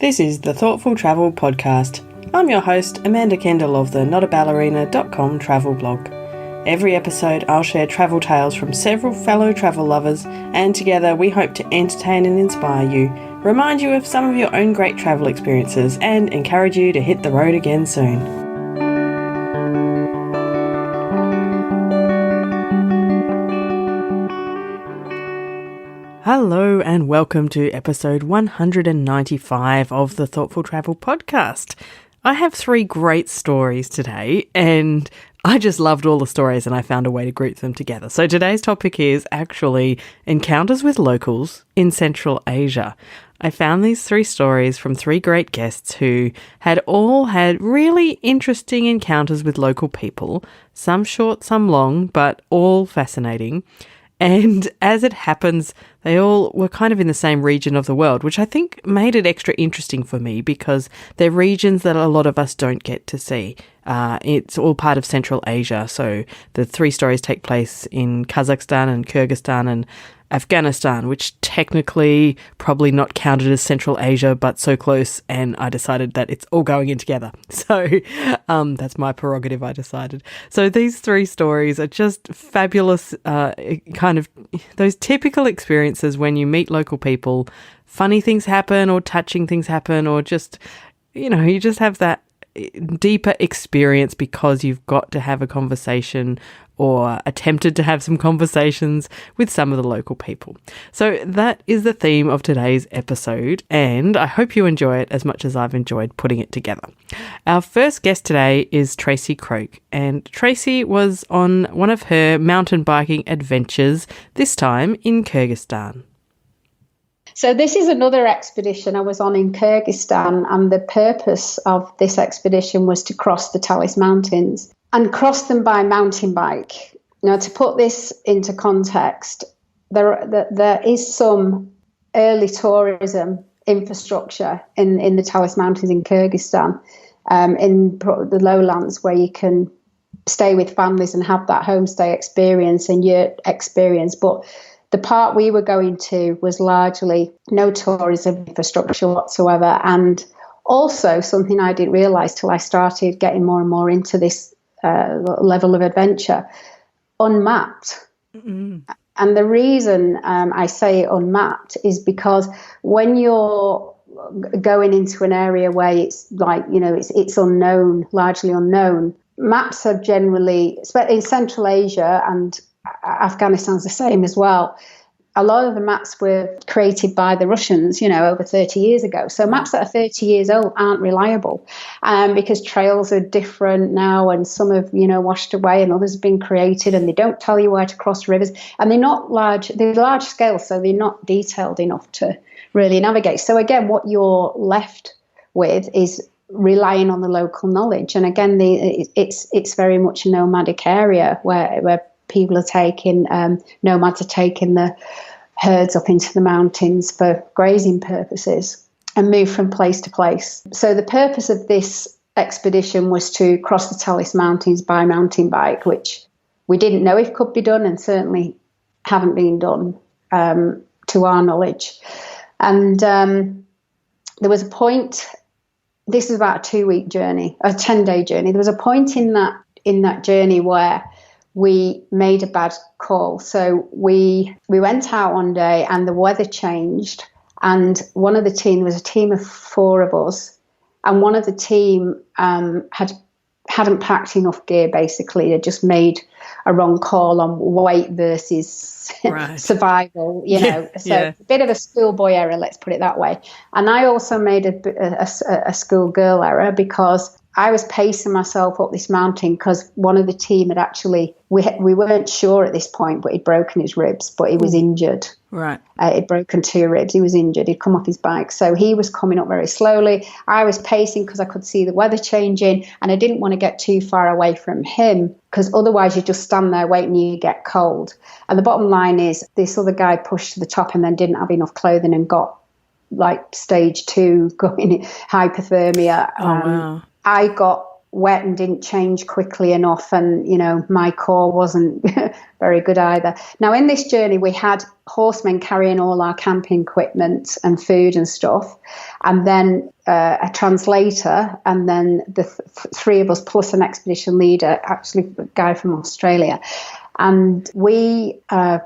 This is the Thoughtful Travel Podcast. I'm your host, Amanda Kendall of the notaballerina.com travel blog. Every episode I'll share travel tales from several fellow travel lovers, and together we hope to entertain and inspire you, remind you of some of your own great travel experiences, and encourage you to hit the road again soon. Hello and welcome to episode 195 of the Thoughtful Travel Podcast. I have 3 great stories today and I just loved all the stories and I found a way to group them together. So today's topic is actually encounters with locals in Central Asia. I found these 3 stories from 3 great guests who had all had really interesting encounters with local people, some short, some long, but all fascinating. And as it happens, they all were kind of in the same region of the world, which I think made it extra interesting for me because they're regions that a lot of us don't get to see. It's all part of Central Asia. So the 3 stories take place in Kazakhstan and Kyrgyzstan and Afghanistan, which technically probably not counted as Central Asia, but so close, and I decided that it's all going in together. So that's my prerogative, I decided. So these 3 stories are just fabulous, kind of those typical experiences when you meet local people, funny things happen or touching things happen, or just, you just have that deeper experience because you've got to have a conversation or attempted to have some conversations with some of the local people. So that is the theme of today's episode, and I hope you enjoy it as much as I've enjoyed putting it together. Our first guest today is Tracey Croke, and Tracey was on one of her mountain biking adventures, this time in Kyrgyzstan. So this is another expedition I was on in Kyrgyzstan, and the purpose of this expedition was to cross the Talis Mountains and cross them by mountain bike. Now, to put this into context, there is some early tourism infrastructure in the Talis Mountains in Kyrgyzstan, in the lowlands, where you can stay with families and have that homestay experience and yurt experience. But the part we were going to was largely no tourism infrastructure whatsoever. And also something I didn't realise till I started getting more and more into this level of adventure, unmapped. Mm-hmm. And the reason I say unmapped is because when you're going into an area where it's like, it's unknown, largely unknown, maps are generally, in Central Asia, and Afghanistan's the same as well. A lot of the maps were created by the Russians, over 30 years ago. So maps that are 30 years old aren't reliable, because trails are different now, and some have, washed away and others have been created, and they don't tell you where to cross rivers, and they're not large. They're large scale, so they're not detailed enough to really navigate. So again, what you're left with is relying on the local knowledge. And again, it's very much a nomadic area where people are taking, nomads are taking the herds up into the mountains for grazing purposes and move from place to place. So the purpose of this expedition was to cross the Talis Mountains by mountain bike, which we didn't know if could be done, and certainly haven't been done to our knowledge. And there was a point, this is about a 2-week journey, a 10-day journey. There was a point in that journey where we made a bad call. So we went out one day and the weather changed, and one of the team, there was a team of 4 of us, and one of the team hadn't packed enough gear. Basically, they just made a wrong call on weight versus survival, So a bit of a schoolboy error, let's put it that way. And I also made a schoolgirl error because I was pacing myself up this mountain because one of the team had actually, we weren't sure at this point, but he'd broken his ribs, but he was injured. Right. He'd broken 2 ribs. He was injured. He'd come off his bike. So he was coming up very slowly. I was pacing because I could see the weather changing, and I didn't want to get too far away from him because otherwise you just stand there waiting and you get cold. And the bottom line is this other guy pushed to the top and then didn't have enough clothing and got like stage 2 going hypothermia. Oh, wow. I got wet and didn't change quickly enough, and my core wasn't very good either. Now in this journey we had horsemen carrying all our camping equipment and food and stuff, and then a translator, and then the three of us plus an expedition leader, actually a guy from Australia. And we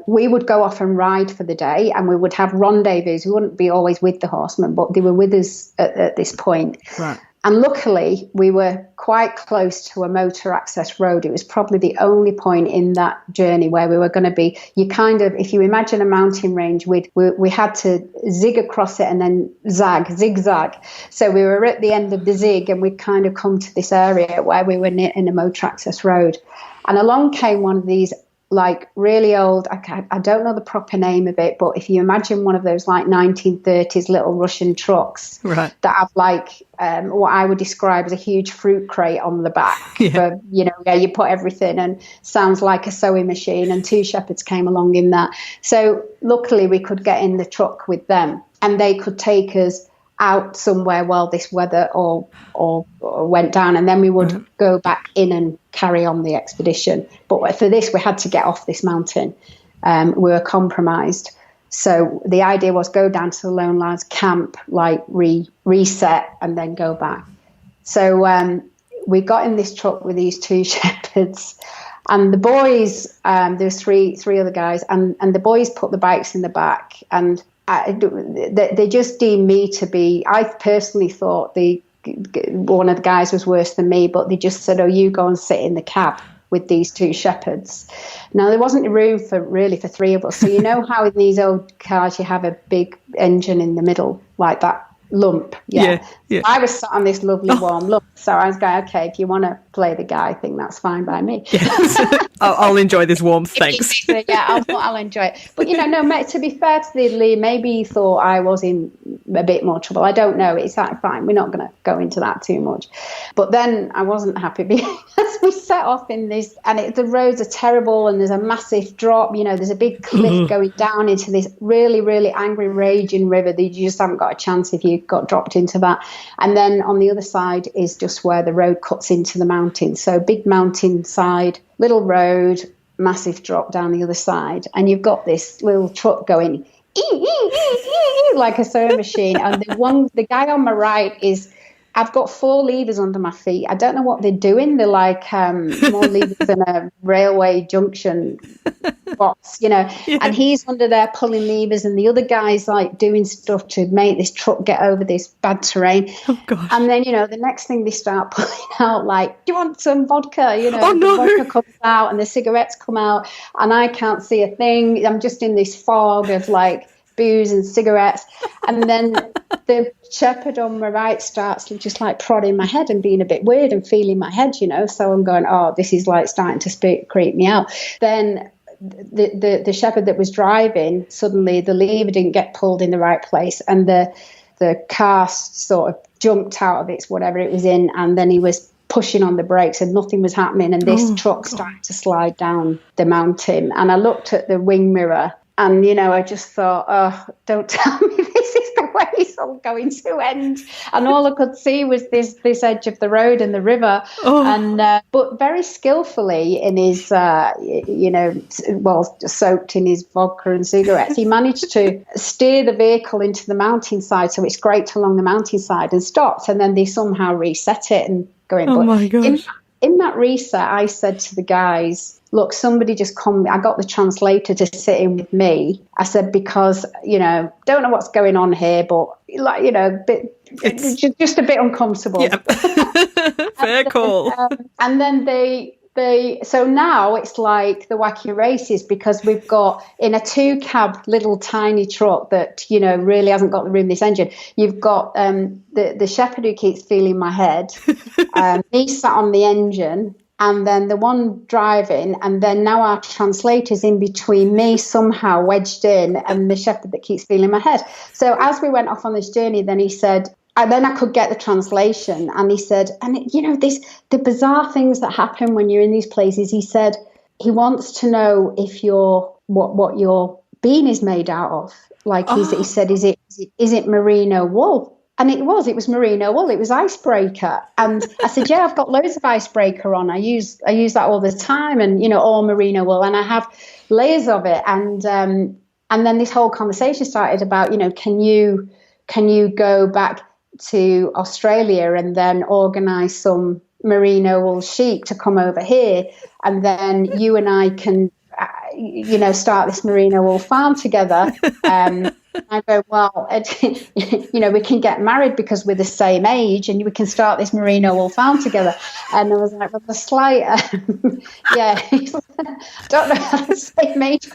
would go off and ride for the day, and we would have rendezvous. We wouldn't be always with the horsemen, but they were with us at this point. Right. And luckily, we were quite close to a motor access road. It was probably the only point in that journey where we were going to be. If you imagine a mountain range, we had to zig across it and then zigzag. So we were at the end of the zig, and we'd kind of come to this area where we were in a motor access road. And along came one of these like really old, I don't know the proper name of it, but if you imagine one of those like 1930s little Russian trucks, right, that have like what I would describe as a huge fruit crate on the back, for, you put everything, and sounds like a sewing machine, and two shepherds came along in that. So luckily we could get in the truck with them, and they could take us out somewhere while this weather or went down, and then we would go back in and carry on the expedition. But for this, we had to get off this mountain. We were compromised. So the idea was go down to the Lone Lads camp, like reset, and then go back. So we got in this truck with these two shepherds, and the boys, there's three other guys, and the boys put the bikes in the back, and they just deemed me to be, I personally thought one of the guys was worse than me, but they just said, oh, you go and sit in the cab with these two shepherds. Now, there wasn't room for three of us. So you know how in these old cars you have a big engine in the middle, like that lump? Yeah. I was sat on this lovely warm lump. So I was going, okay, if you want to play the guy thing, that's fine by me. Yes. I'll enjoy this warmth, thanks. Yeah, I'll enjoy it. But, to be fair to the Lee, maybe he thought I was in a bit more trouble. I don't know. It's like, fine. We're not going to go into that too much. But then I wasn't happy because we set off in this, and the roads are terrible, and there's a massive drop. There's a big cliff going down into this really, really angry, raging river that you just haven't got a chance if you got dropped into that. And then on the other side is just where the road cuts into the mountain. So big mountain side, little road, massive drop down the other side. And you've got this little truck going like a sewing machine. And the guy on my right I've got 4 levers under my feet. I don't know what they're doing. They're like more levers than a railway junction box, Yeah. And he's under there pulling levers, and the other guy's like doing stuff to make this truck get over this bad terrain. Oh, gosh. And then, the next thing they start pulling out, like, do you want some vodka? Oh, no. The vodka comes out and the cigarettes come out, and I can't see a thing. I'm just in this fog of like booze and cigarettes. And then the shepherd on my right starts just like prodding my head and being a bit weird and feeling my head, So I'm going, oh, this is like starting to creep me out. Then the shepherd that was driving, suddenly the lever didn't get pulled in the right place, and the car sort of jumped out of its whatever it was in, and then he was pushing on the brakes and nothing was happening, and this truck started to slide down the mountain. And I looked at the wing mirror, and, I just thought, oh, don't tell me this is the way it's all going to end. And all I could see was this edge of the road and the river. Oh. And but very skillfully in his, just soaked in his vodka and cigarettes, he managed to steer the vehicle into the mountainside, so it scraped along the mountainside and stopped. And then they somehow reset it and going. Oh, my gosh. In that reset, I said to the guys, look, somebody just come. I got the translator to sit in with me. I said, because, don't know what's going on here, but, it's just a bit uncomfortable. Yeah. Fair call. And then so now it's like the wacky races, because we've got in a 2-cab little tiny truck that, really hasn't got the room, this engine. You've got the shepherd who keeps feeling my head. Me sat on the engine, and then the one driving, and then now our translator's in between me, somehow wedged in, and the shepherd that keeps feeling my head. So as we went off on this journey, then he said, and then I could get the translation, and he said, and the bizarre things that happen when you're in these places, he said, he wants to know if what your bean is made out of. Like he said, is it merino wool? And it was merino wool. It was icebreaker. And I said, yeah, I've got loads of icebreaker on. I use that all the time, and, all merino wool, and I have layers of it. And then this whole conversation started about, can you go back to Australia and then organise some merino wool sheep to come over here, and then you and I can, start this merino wool farm together. I go, well, we can get married because we're the same age, and we can start this merino wool farm together. And I was like, well, the slight, yeah, I don't know how the same age.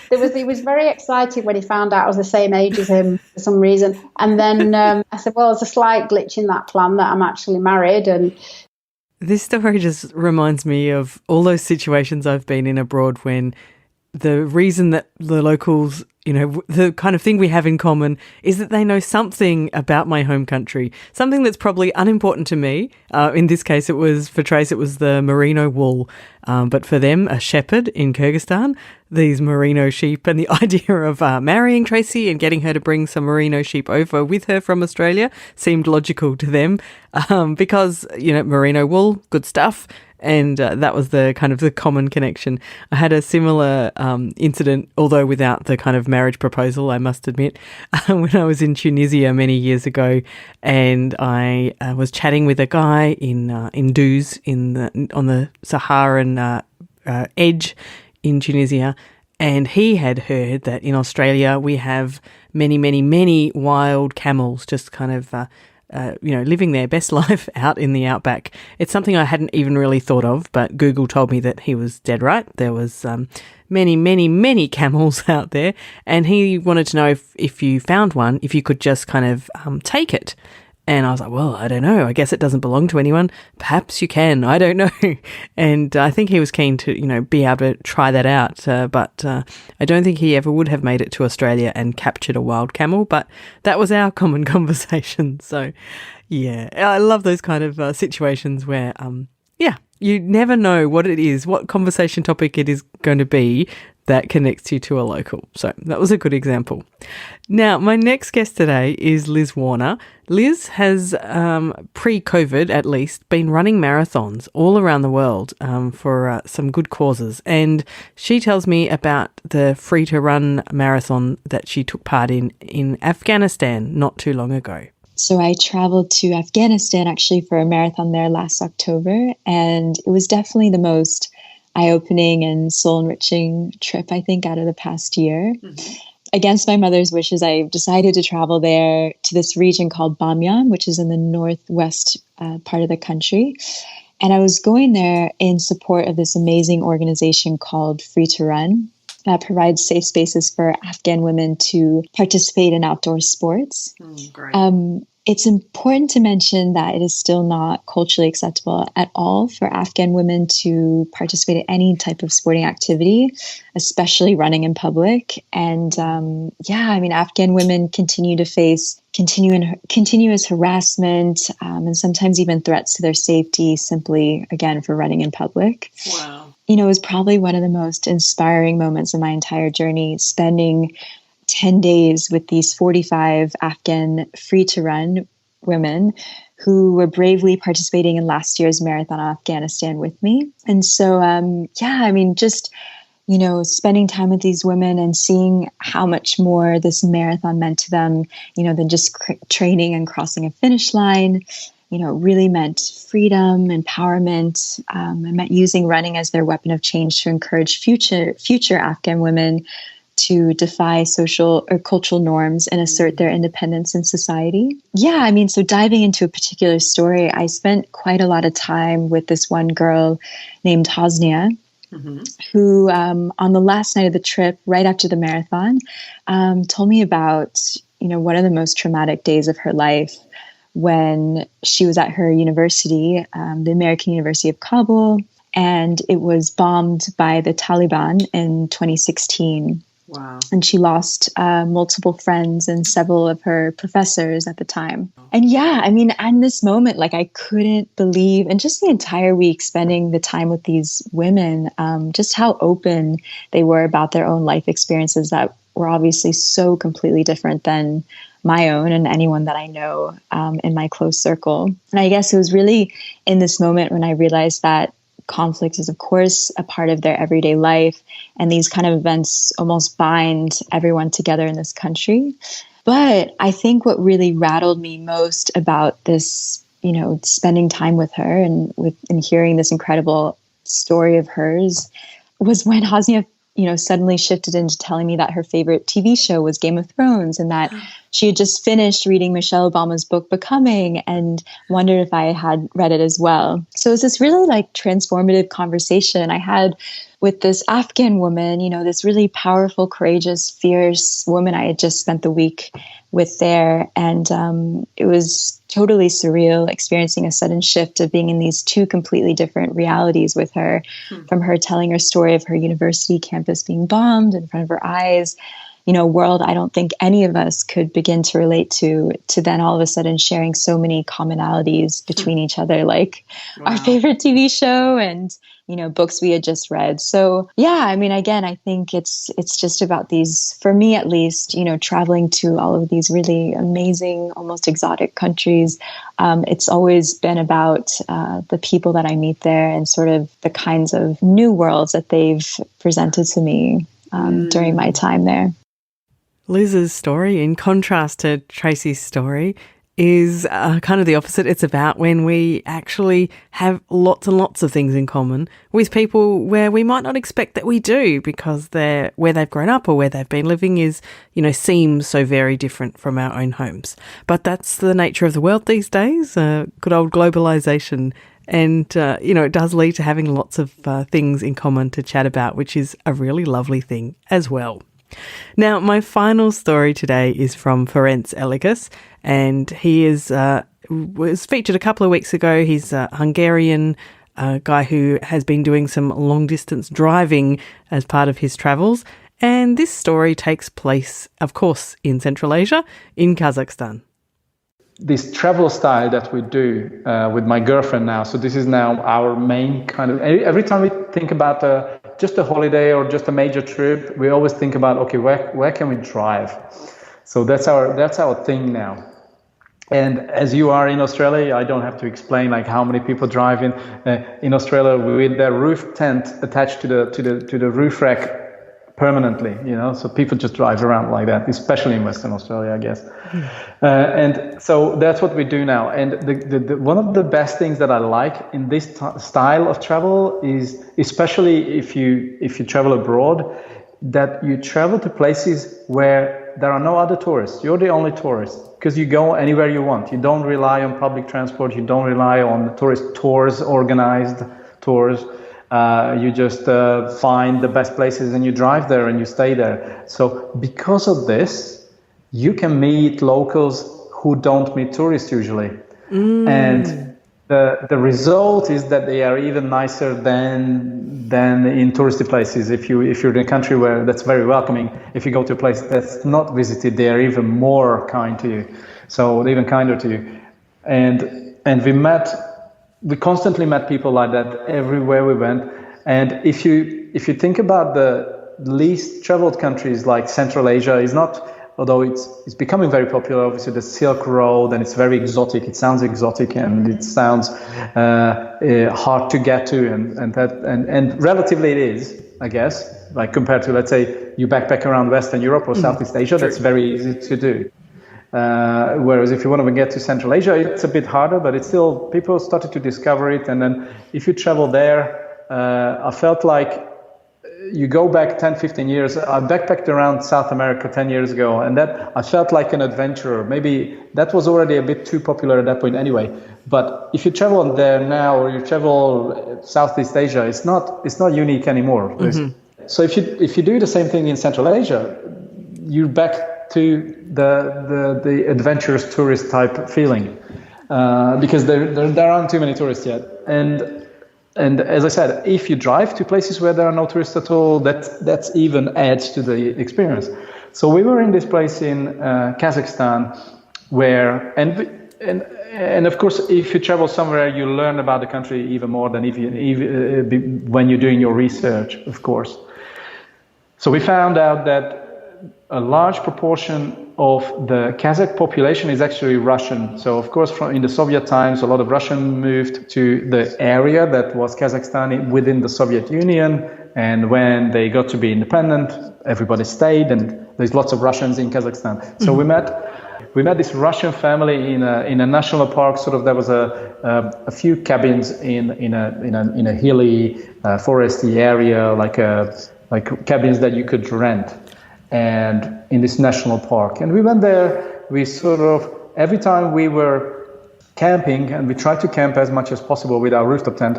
He was very excited when he found out I was the same age as him for some reason. And then I said, well, there's a slight glitch in that plan that I'm actually married. And this story just reminds me of all those situations I've been in abroad when the reason that the locals, the kind of thing we have in common is that they know something about my home country, something that's probably unimportant to me. In this case, for Trace, it was the merino wool. But for them, a shepherd in Kyrgyzstan, these merino sheep, and the idea of marrying Tracy and getting her to bring some merino sheep over with her from Australia seemed logical to them because, merino wool, good stuff. And that was the kind of the common connection. I had a similar incident, although without the kind of marriage proposal, I must admit, when I was in Tunisia many years ago, and I was chatting with a guy in Duz on the Saharan edge in Tunisia, and he had heard that in Australia we have many, many, many wild camels just kind of living their best life out in the outback. It's something I hadn't even really thought of, but Google told me that he was dead right. There was many, many, many camels out there, and he wanted to know if you found one, if you could just kind of take it. And I was like, well, I don't know. I guess it doesn't belong to anyone. Perhaps you can. I don't know. And I think he was keen to, be able to try that out. But I don't think he ever would have made it to Australia and captured a wild camel. But that was our common conversation. So, yeah, I love those kind of situations where, you never know what it is, what conversation topic it is going to be that connects you to a local. So that was a good example. Now, my next guest today is Liz Warner. Liz has, pre-COVID at least, been running marathons all around the world for some good causes. And she tells me about the free-to-run marathon that she took part in Afghanistan not too long ago. So I traveled to Afghanistan actually for a marathon there last October, and it was definitely the most eye-opening and soul-enriching trip, I think, out of the past year. Mm-hmm. Against my mother's wishes, I decided to travel there to this region called Bamyan, which is in the northwest part of the country. And I was going there in support of this amazing organization called Free to Run that provides safe spaces for Afghan women to participate in outdoor sports. Great. It's important to mention that it is still not culturally acceptable at all for Afghan women to participate in any type of sporting activity, especially running in public. And Afghan women continue to face continuous harassment and sometimes even threats to their safety simply, again, for running in public. Wow. It was probably one of the most inspiring moments of my entire journey, spending 10 days with these 45 Afghan free-to-run women who were bravely participating in last year's marathon in Afghanistan with me. And so, spending time with these women and seeing how much more this marathon meant to them, than just training and crossing a finish line. Really meant freedom, empowerment. It meant using running as their weapon of change to encourage future Afghan women to defy social or cultural norms and assert their independence in society. So diving into a particular story, I spent quite a lot of time with this one girl named Hosnia, who on the last night of the trip, right after the marathon, told me about, one of the most traumatic days of her life when she was at her university, the American University of Kabul, and it was bombed by the Taliban in 2016. Wow. And she lost multiple friends and several of her professors at the time. And in this moment, I couldn't believe, and just the entire week spending the time with these women, just how open they were about their own life experiences that were obviously so completely different than my own and anyone that I know in my close circle. And I guess it was really in this moment when I realized that conflict is, of course, a part of their everyday life. And these kind of events almost bind everyone together in this country. But I think what really rattled me most about this, spending time with her and hearing this incredible story of hers was when Hosnia, suddenly shifted into telling me that her favorite TV show was Game of Thrones and that she had just finished reading Michelle Obama's book Becoming and wondered if I had read it as well. So it was this really transformative conversation I had with this Afghan woman, this really powerful, courageous, fierce woman I had just spent the week with there. And it was totally surreal experiencing a sudden shift of being in these two completely different realities with her, from her telling her story of her university campus being bombed in front of her eyes, a world I don't think any of us could begin to relate to then all of a sudden sharing so many commonalities between each other, like our favorite TV show and, books we had just read. So yeah, again, I think it's just about these, for me at least, traveling to all of these really amazing, almost exotic countries. It's always been about the people that I meet there and sort of the kinds of new worlds that they've presented to me during my time there. Liz's story, in contrast to Tracey's story, is kind of the opposite. It's about when we actually have lots and lots of things in common with people where we might not expect that we do, because where they've grown up or where they've been living is, seems so very different from our own homes. But that's the nature of the world these days, good old globalization. And, it does lead to having lots of things in common to chat about, which is a really lovely thing as well. Now, my final story today is from Ferenc Elekes, and he was featured a couple of weeks ago. He's a Hungarian guy who has been doing some long-distance driving as part of his travels. And this story takes place, of course, in Central Asia, in Kazakhstan. This travel style that we do with my girlfriend now, so this is now our main kind of, every time we think about just a holiday or just a major trip, we always think about, okay, where can we drive? So that's our thing now. And as you are in Australia, I don't have to explain how many people drive in Australia with their roof tent attached to the roof rack permanently, so people just drive around like that, especially in Western Australia, I guess. And so that's what we do now. And the one of the best things that I like in this style of travel is, especially if you travel abroad, that you travel to places where there are no other tourists. You're the only tourist, because you go anywhere you want. You don't rely on public transport. You don't rely on tourist tours, organized tours. You just find the best places and you drive there and you stay there. So because of this, you can meet locals who don't meet tourists usually. And the result is that they are even nicer than in touristy places. If you're in a country where that's very welcoming, if you go to a place that's not visited, they are even more kind to you. So even kinder to you. And we constantly met people like that everywhere we went. And if you think about the least traveled countries, like Central Asia is not, although it's becoming very popular, obviously the Silk Road, and it's very exotic. It sounds exotic and it sounds hard to get to, and relatively it is, I guess, compared to, let's say, you backpack around Western Europe or Southeast Asia, that's very easy to do. Whereas if you want to get to Central Asia, it's a bit harder, but it's still, people started to discover it. And then if you travel there, I felt like you go back 10, 15 years. I backpacked around South America 10 years ago, and that I felt like an adventurer. Maybe that was already a bit too popular at that point anyway. But if you travel there now, or you travel Southeast Asia, it's not unique anymore. So if you do the same thing in Central Asia, you're back to the adventurous tourist type feeling, because there aren't too many tourists yet. And as I said, if you drive to places where there are no tourists at all, that's even adds to the experience. So we were in this place in Kazakhstan, where and of course, if you travel somewhere, you learn about the country even more than when you're doing your research, of course. So we found out that a large proportion of the Kazakh population is actually Russian. So of course, in the Soviet times, a lot of Russian moved to the area that was Kazakhstan within the Soviet Union. And when they got to be independent, everybody stayed, and there's lots of Russians in Kazakhstan. So we met this Russian family in a national park. Sort of, there was a few cabins in a hilly foresty area, like cabins that you could rent, and in this national park. And we went there. We sort of, every time we were camping, and we tried to camp as much as possible with our rooftop tent,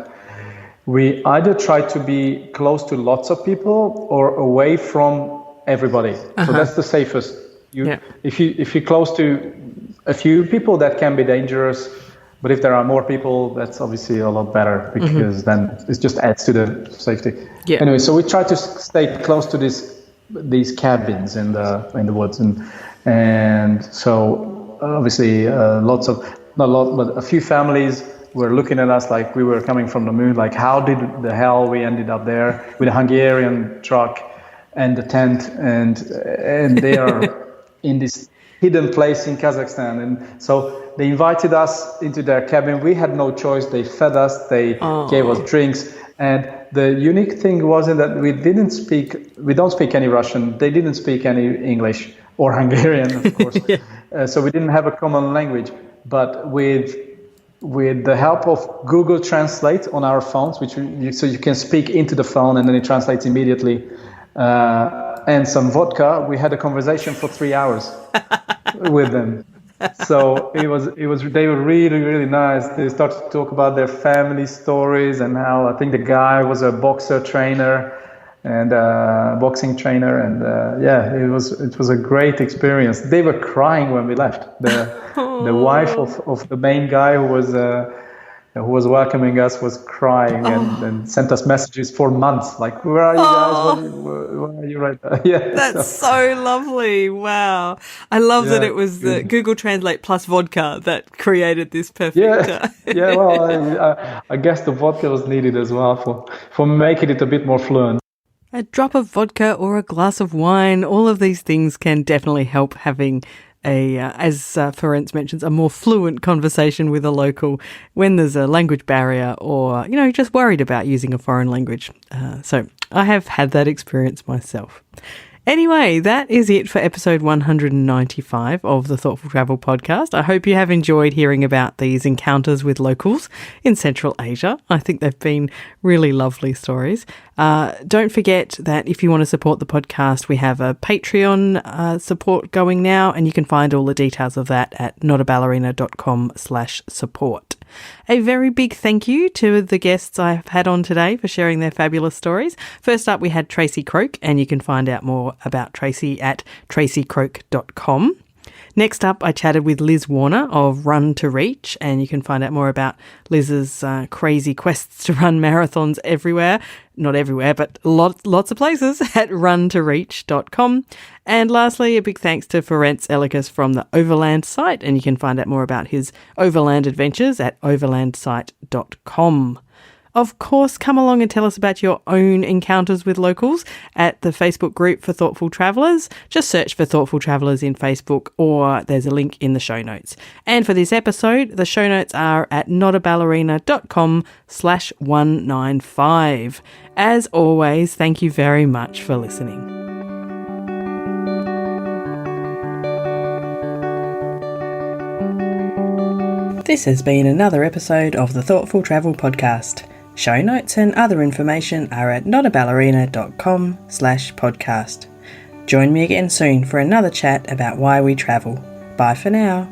we either tried to be close to lots of people or away from everybody. So that's the safest. If you're close to a few people, that can be dangerous. But if there are more people, that's obviously a lot better, because then it just adds to the safety. Yeah. Anyway, so we try to stay close to these cabins in the woods, and so obviously a few families were looking at us like we were coming from the moon. Like, how did the hell we ended up there with a Hungarian truck and the tent, and they are in this hidden place in Kazakhstan. And so they invited us into their cabin. We had no choice. They fed us, they gave us drinks. And the unique thing wasn't that we don't speak any Russian. They didn't speak any English or Hungarian, of course. So we didn't have a common language. But with the help of Google Translate on our phones, so you can speak into the phone and then it translates immediately, and some vodka, we had a conversation for 3 hours with them. So they were really, really nice. They started to talk about their family stories and how, I think the guy was a boxing trainer, and it was a great experience. They were crying when we left. The wife of the main guy who was welcoming us was crying and sent us messages for months, like, where are you guys? Where are you right now? Yeah, that's so lovely. Wow. I love that it was the Google Translate plus vodka that created this perfect... Well, I guess the vodka was needed as well for making it a bit more fluent. A drop of vodka or a glass of wine, all of these things can definitely help having as Ferenc mentions, a more fluent conversation with a local when there's a language barrier or, just worried about using a foreign language. So I have had that experience myself. Anyway, that is it for episode 195 of the Thoughtful Travel podcast. I hope you have enjoyed hearing about these encounters with locals in Central Asia. I think they've been really lovely stories. Don't forget that if you want to support the podcast, we have a Patreon support going now, and you can find all the details of that at notaballerina.com/support. A very big thank you to the guests I've had on today for sharing their fabulous stories. First up, we had Tracey Croke, and you can find out more about Tracey at traceycroke.com. Next up, I chatted with Liz Warner of Run to Reach, and you can find out more about Liz's crazy quests to run marathons everywhere. Not everywhere, but lots of places at runtoreach.com. And lastly, a big thanks to Ferenc Elekes from the Overland site, and you can find out more about his overland adventures at overlandsite.com. Of course, come along and tell us about your own encounters with locals at the Facebook group for Thoughtful Travellers. Just search for Thoughtful Travellers in Facebook, or there's a link in the show notes. And for this episode, the show notes are at notaballerina.com/195. As always, thank you very much for listening. This has been another episode of the Thoughtful Travel podcast. Show notes and other information are at notaballerina.com/podcast. Join me again soon for another chat about why we travel. Bye for now.